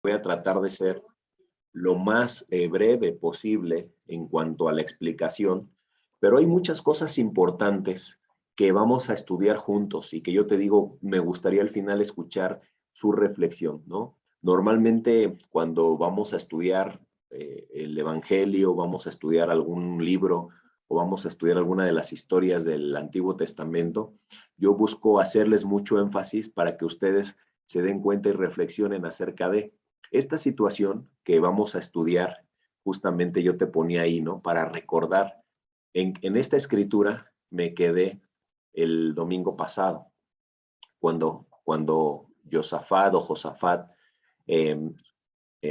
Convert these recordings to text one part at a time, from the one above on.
Voy a tratar de ser lo más breve posible en cuanto a la explicación, pero hay muchas cosas importantes que vamos a estudiar juntos y que yo te digo, me gustaría al final escuchar su reflexión, ¿no? Normalmente cuando vamos a estudiar el Evangelio, vamos a estudiar algún libro o vamos a estudiar alguna de las historias del Antiguo Testamento, yo busco hacerles mucho énfasis para que ustedes se den cuenta y reflexionen acerca de esta situación que vamos a estudiar. Justamente yo te ponía ahí, ¿no? Para recordar. En esta escritura me quedé el domingo pasado, cuando Josafat eh,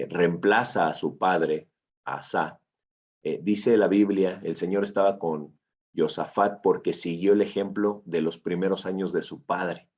reemplaza a su padre, a Asa. Dice la Biblia, el Señor estaba con Josafat porque siguió el ejemplo de los primeros años de su padre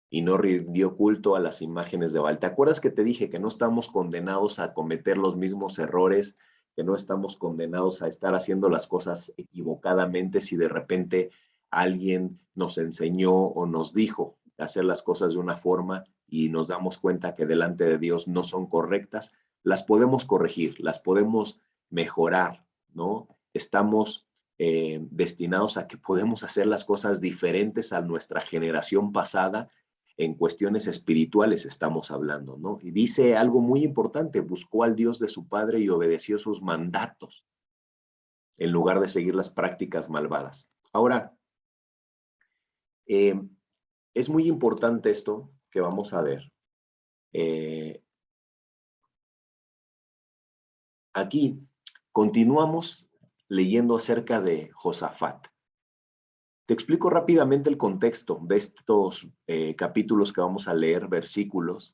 y no rindió culto a las imágenes de Baal. ¿Te acuerdas que te dije que no estamos condenados a cometer los mismos errores, que no estamos condenados a estar haciendo las cosas equivocadamente si de repente alguien nos enseñó o nos dijo hacer las cosas de una forma y nos damos cuenta que delante de Dios no son correctas? Las podemos corregir, las podemos mejorar, ¿no? Estamos destinados a que podemos hacer las cosas diferentes a nuestra generación pasada. En cuestiones espirituales estamos hablando, ¿no? Y dice algo muy importante: buscó al Dios de su padre y obedeció sus mandatos en lugar de seguir las prácticas malvadas. Ahora, eh, es muy importante esto que vamos a ver. Aquí continuamos leyendo acerca de Josafat. Te explico rápidamente el contexto de estos capítulos que vamos a leer, versículos.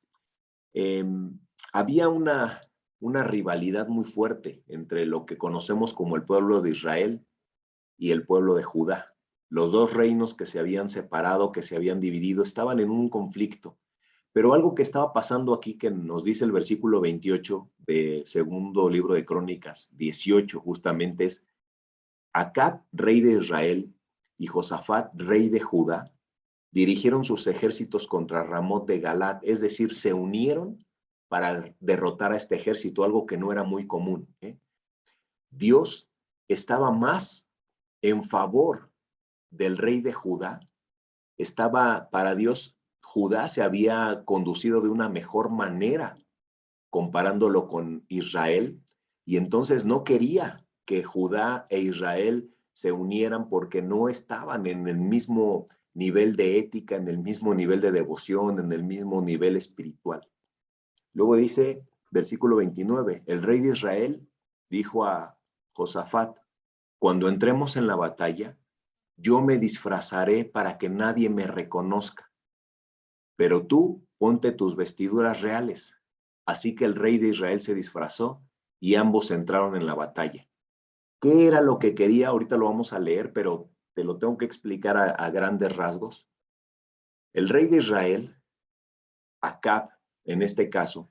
Eh, había una rivalidad muy fuerte entre lo que conocemos como el pueblo de Israel y el pueblo de Judá. Los dos reinos que se habían separado, que se habían dividido, estaban en un conflicto. Pero algo que estaba pasando aquí, que nos dice el versículo 28 de segundo libro de Crónicas 18, justamente es: Acab, rey de Israel, y Josafat, rey de Judá, dirigieron sus ejércitos contra Ramot de Galat, es decir, se unieron para derrotar a este ejército, algo que no era muy común. Dios estaba más en favor del rey de Judá. Estaba, para Dios, Judá se había conducido de una mejor manera comparándolo con Israel, y entonces no quería que Judá e Israel se unieran porque no estaban en el mismo nivel de ética, en el mismo nivel de devoción, en el mismo nivel espiritual. Luego dice, versículo 29, el rey de Israel dijo a Josafat: cuando entremos en la batalla, yo me disfrazaré para que nadie me reconozca, pero tú ponte tus vestiduras reales. Así que el rey de Israel se disfrazó y ambos entraron en la batalla. ¿Qué era lo que quería? Ahorita lo vamos a leer, pero te lo tengo que explicar a grandes rasgos. El rey de Israel, Acab, en este caso,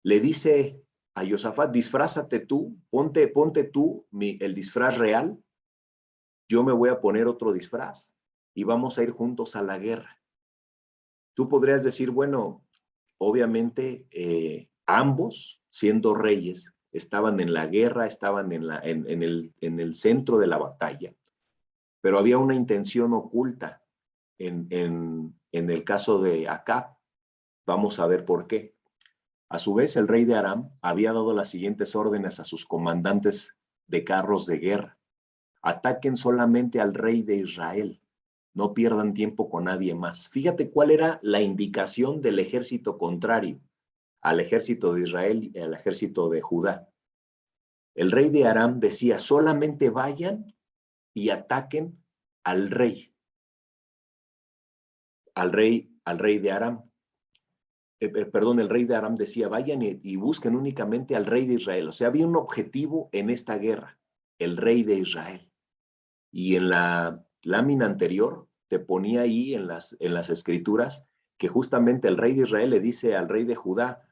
le dice a Josafat: disfrázate tú, ponte tú el disfraz real, yo me voy a poner otro disfraz y vamos a ir juntos a la guerra. Tú podrías decir, bueno, obviamente ambos, siendo reyes, estaban en la guerra, estaban en el centro de la batalla, pero había una intención oculta en el caso de Acab. Vamos a ver por qué. A su vez, el rey de Aram había dado las siguientes órdenes a sus comandantes de carros de guerra: ataquen solamente al rey de Israel, no pierdan tiempo con nadie más. Fíjate cuál era la indicación del ejército contrario al ejército de Israel y al ejército de Judá. El rey de Aram decía: solamente vayan y ataquen al rey, al rey de Aram. Perdón, el rey de Aram decía: vayan y busquen únicamente al rey de Israel. O sea, había un objetivo en esta guerra: el rey de Israel. Y en la lámina anterior te ponía ahí en las escrituras que justamente el rey de Israel le dice al rey de Judá: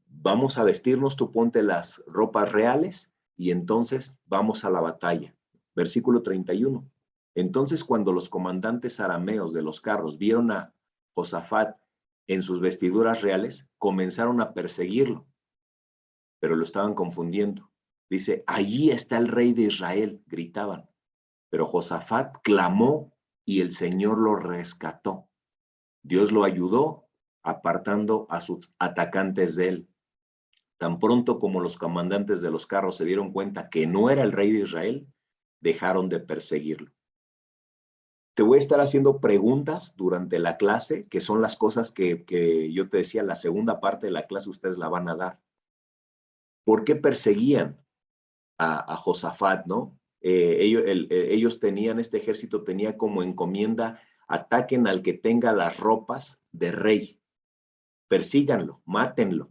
vamos a vestirnos, tú ponte las ropas reales y entonces vamos a la batalla. Versículo 31. Entonces, cuando los comandantes arameos de los carros vieron a Josafat en sus vestiduras reales, comenzaron a perseguirlo, pero lo estaban confundiendo. Dice, allí está el rey de Israel, gritaban. Pero Josafat clamó y el Señor lo rescató. Dios lo ayudó apartando a sus atacantes de él. Tan pronto como los comandantes de los carros se dieron cuenta que no era el rey de Israel, dejaron de perseguirlo. Te voy a estar haciendo preguntas durante la clase, que son las cosas que yo te decía, la segunda parte de la clase ustedes la van a dar. ¿Por qué perseguían a Josafat, no? Ellos tenían, este ejército tenía como encomienda, ataquen al que tenga las ropas de rey, persíganlo, mátenlo.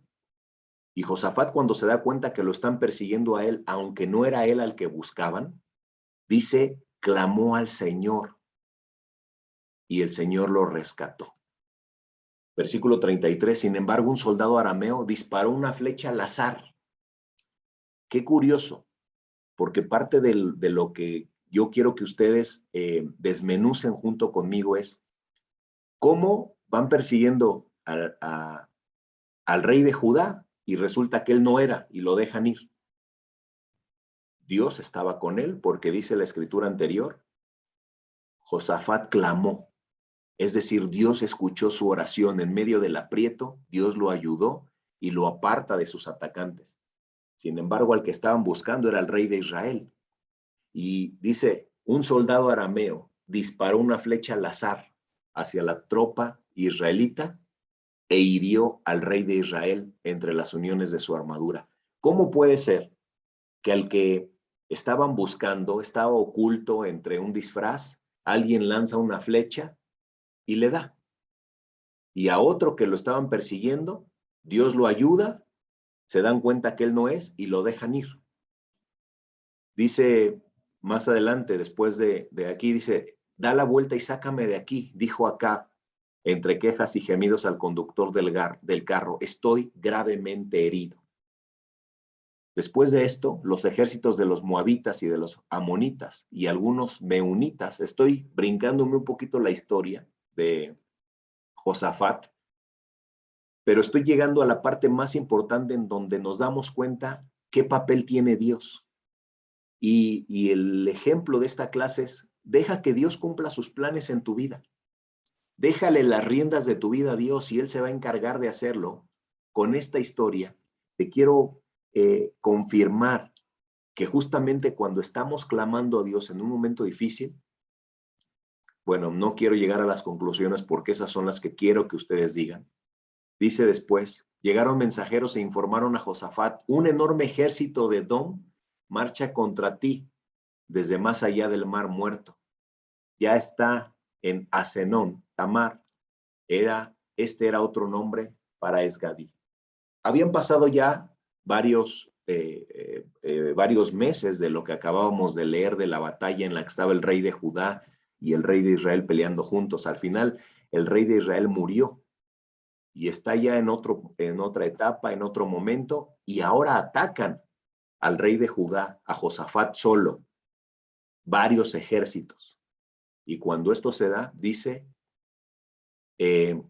Y Josafat, cuando se da cuenta que lo están persiguiendo a él, aunque no era él al que buscaban, dice, clamó al Señor y el Señor lo rescató. Versículo 33, sin embargo, un soldado arameo disparó una flecha al azar. Qué curioso, porque parte de lo que yo quiero que ustedes desmenucen junto conmigo es cómo van persiguiendo al rey de Judá y resulta que él no era y lo dejan ir. Dios estaba con él porque dice la escritura anterior, Josafat clamó, es decir, Dios escuchó su oración en medio del aprieto, Dios lo ayudó y lo aparta de sus atacantes. Sin embargo, al que estaban buscando era el rey de Israel. Y dice, un soldado arameo disparó una flecha al azar hacia la tropa israelita e hirió al rey de Israel entre las uniones de su armadura. ¿Cómo puede ser que al que estaban buscando estaba oculto entre un disfraz, alguien lanza una flecha y le da? Y a otro que lo estaban persiguiendo, Dios lo ayuda, se dan cuenta que él no es y lo dejan ir. Dice más adelante, después de aquí, dice, da la vuelta y sácame de aquí, dijo Acab, entre quejas y gemidos al conductor del carro, estoy gravemente herido. Después de esto, los ejércitos de los moabitas y de los amonitas y algunos meunitas, estoy brincándome un poquito la historia de Josafat, pero estoy llegando a la parte más importante en donde nos damos cuenta qué papel tiene Dios. Y el ejemplo de esta clase es, deja que Dios cumpla sus planes en tu vida. Déjale las riendas de tu vida a Dios y Él se va a encargar de hacerlo. Con esta historia, te quiero confirmar que justamente cuando estamos clamando a Dios en un momento difícil, bueno, no quiero llegar a las conclusiones porque esas son las que quiero que ustedes digan. Dice después, llegaron mensajeros e informaron a Josafat, un enorme ejército de Edom marcha contra ti desde más allá del mar muerto. Ya está en Asenón, Tamar. Este era otro nombre para Esgadí. Habían pasado ya varios meses de lo que acabábamos de leer de la batalla en la que estaba el rey de Judá y el rey de Israel peleando juntos. Al final, el rey de Israel murió y está ya en otra etapa, en otro momento, y ahora atacan al rey de Judá, a Josafat solo, varios ejércitos. Y cuando esto se da, dice que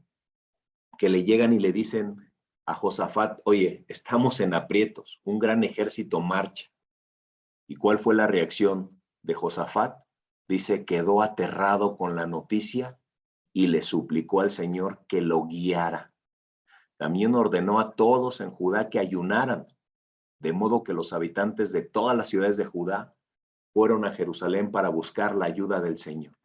le llegan y le dicen a Josafat, oye, estamos en aprietos, un gran ejército marcha. ¿Y cuál fue la reacción de Josafat? Dice, quedó aterrado con la noticia y le suplicó al Señor que lo guiara. También ordenó a todos en Judá que ayunaran, de modo que los habitantes de todas las ciudades de Judá fueron a Jerusalén para buscar la ayuda del Señor.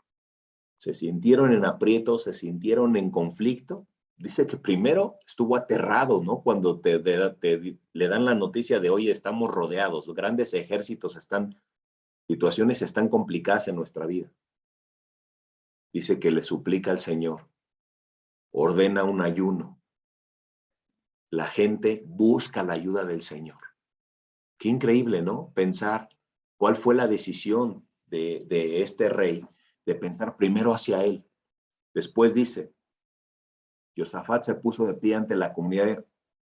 Se sintieron en aprietos, se sintieron en conflicto. Dice que primero estuvo aterrado, ¿no? Cuando le dan la noticia de, oye, estamos rodeados, grandes ejércitos situaciones están complicadas en nuestra vida. Dice que le suplica al Señor, ordena un ayuno. La gente busca la ayuda del Señor. Qué increíble, ¿no? Pensar cuál fue la decisión de este rey, de pensar primero hacia él. Después dice, Josafat se puso de pie ante la comunidad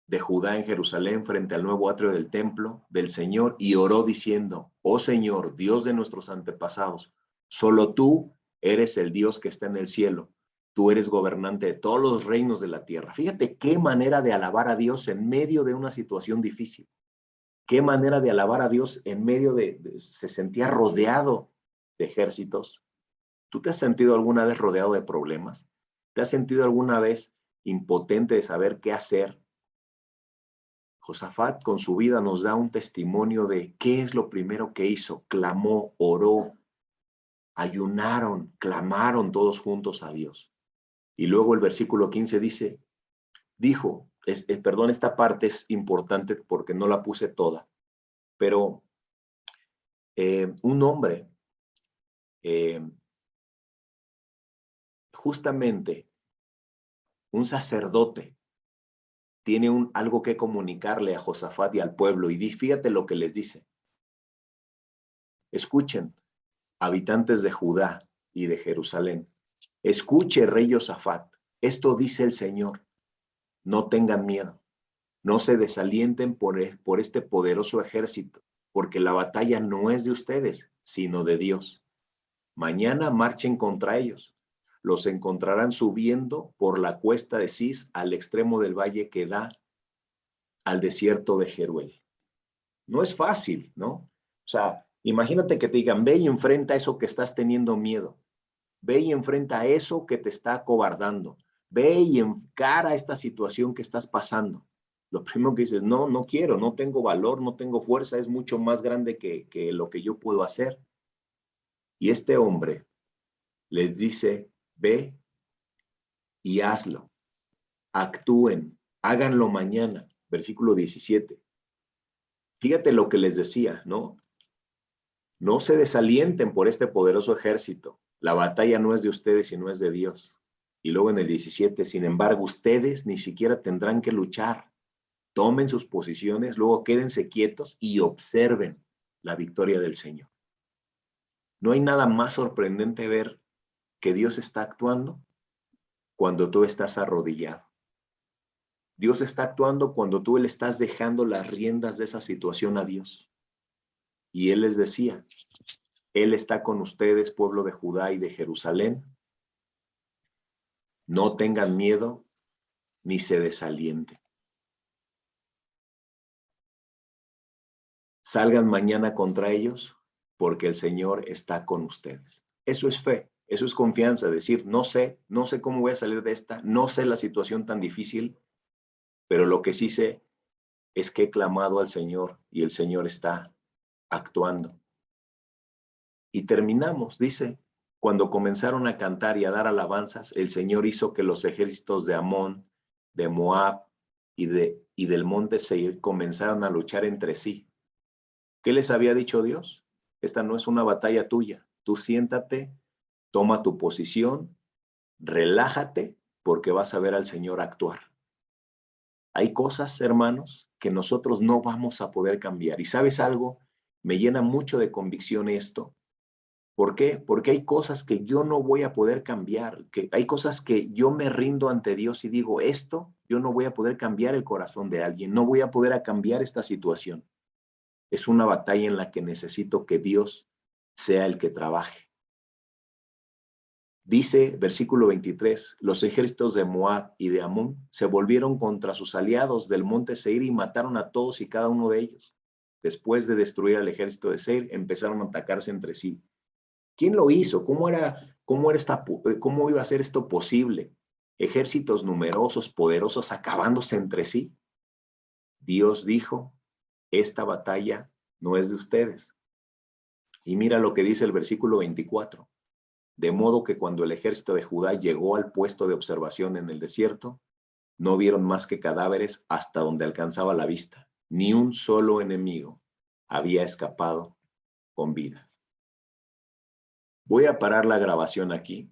de Judá en Jerusalén frente al nuevo atrio del templo del Señor y oró diciendo, oh Señor, Dios de nuestros antepasados, solo tú eres el Dios que está en el cielo. Tú eres gobernante de todos los reinos de la tierra. Fíjate qué manera de alabar a Dios en medio de una situación difícil. Qué manera de alabar a Dios en medio se sentía rodeado de ejércitos. ¿Tú te has sentido alguna vez rodeado de problemas? ¿Te has sentido alguna vez impotente de saber qué hacer? Josafat con su vida nos da un testimonio de qué es lo primero que hizo. Clamó, oró, ayunaron, clamaron todos juntos a Dios. Y luego el versículo 15 dice, perdón, esta parte es importante porque no la puse toda, pero un hombre, justamente un sacerdote, tiene algo que comunicarle a Josafat y al pueblo, y fíjate lo que les dice. Escuchen, habitantes de Judá y de Jerusalén. Escuche, rey Josafat, esto dice el Señor. No tengan miedo, no se desalienten por este poderoso ejército, porque la batalla no es de ustedes, sino de Dios. Mañana marchen contra ellos. Los encontrarán subiendo por la cuesta de Cis al extremo del valle que da al desierto de Jeruel. No es fácil, ¿no? O sea, imagínate que te digan, ve y enfrenta eso que estás teniendo miedo. Ve y enfrenta eso que te está acobardando. Ve y encara esta situación que estás pasando. Lo primero que dices, no, no quiero, no tengo valor, no tengo fuerza, es mucho más grande que lo que yo puedo hacer. Y este hombre les dice, ve y hazlo. Actúen, háganlo mañana. Versículo 17. Fíjate lo que les decía, ¿no? No se desalienten por este poderoso ejército. La batalla no es de ustedes, sino es de Dios. Y luego en el 17, sin embargo, ustedes ni siquiera tendrán que luchar. Tomen sus posiciones, luego quédense quietos y observen la victoria del Señor. No hay nada más sorprendente ver que Dios está actuando cuando tú estás arrodillado. Dios está actuando cuando tú le estás dejando las riendas de esa situación a Dios. Y Él les decía, Él está con ustedes, pueblo de Judá y de Jerusalén. No tengan miedo ni se desalienten. Salgan mañana contra ellos porque el Señor está con ustedes. Eso es fe, eso es confianza, decir, no sé cómo voy a salir de esta, no sé la situación tan difícil, pero lo que sí sé es que he clamado al Señor y el Señor está actuando. Y terminamos, dice, cuando comenzaron a cantar y a dar alabanzas, el Señor hizo que los ejércitos de Amón, de Moab y del monte Seir comenzaron a luchar entre sí. ¿Qué les había dicho Dios? Esta no es una batalla tuya. Tú siéntate, toma tu posición, relájate, porque vas a ver al Señor actuar. Hay cosas, hermanos, que nosotros no vamos a poder cambiar. ¿Y sabes algo? Me llena mucho de convicción esto. ¿Por qué? Porque hay cosas que yo no voy a poder cambiar, que hay cosas que yo me rindo ante Dios y digo, esto yo no voy a poder cambiar el corazón de alguien, no voy a poder cambiar esta situación. Es una batalla en la que necesito que Dios sea el que trabaje. Dice, versículo 23, los ejércitos de Moab y de Amón se volvieron contra sus aliados del monte Seir y mataron a todos y cada uno de ellos. Después de destruir al ejército de Seir, empezaron a atacarse entre sí. ¿Quién lo hizo? ¿Cómo iba a ser esto posible? Ejércitos numerosos, poderosos, acabándose entre sí. Dios dijo, esta batalla no es de ustedes. Y mira lo que dice el versículo 24. De modo que cuando el ejército de Judá llegó al puesto de observación en el desierto, no vieron más que cadáveres hasta donde alcanzaba la vista. Ni un solo enemigo había escapado con vida. Voy a parar la grabación aquí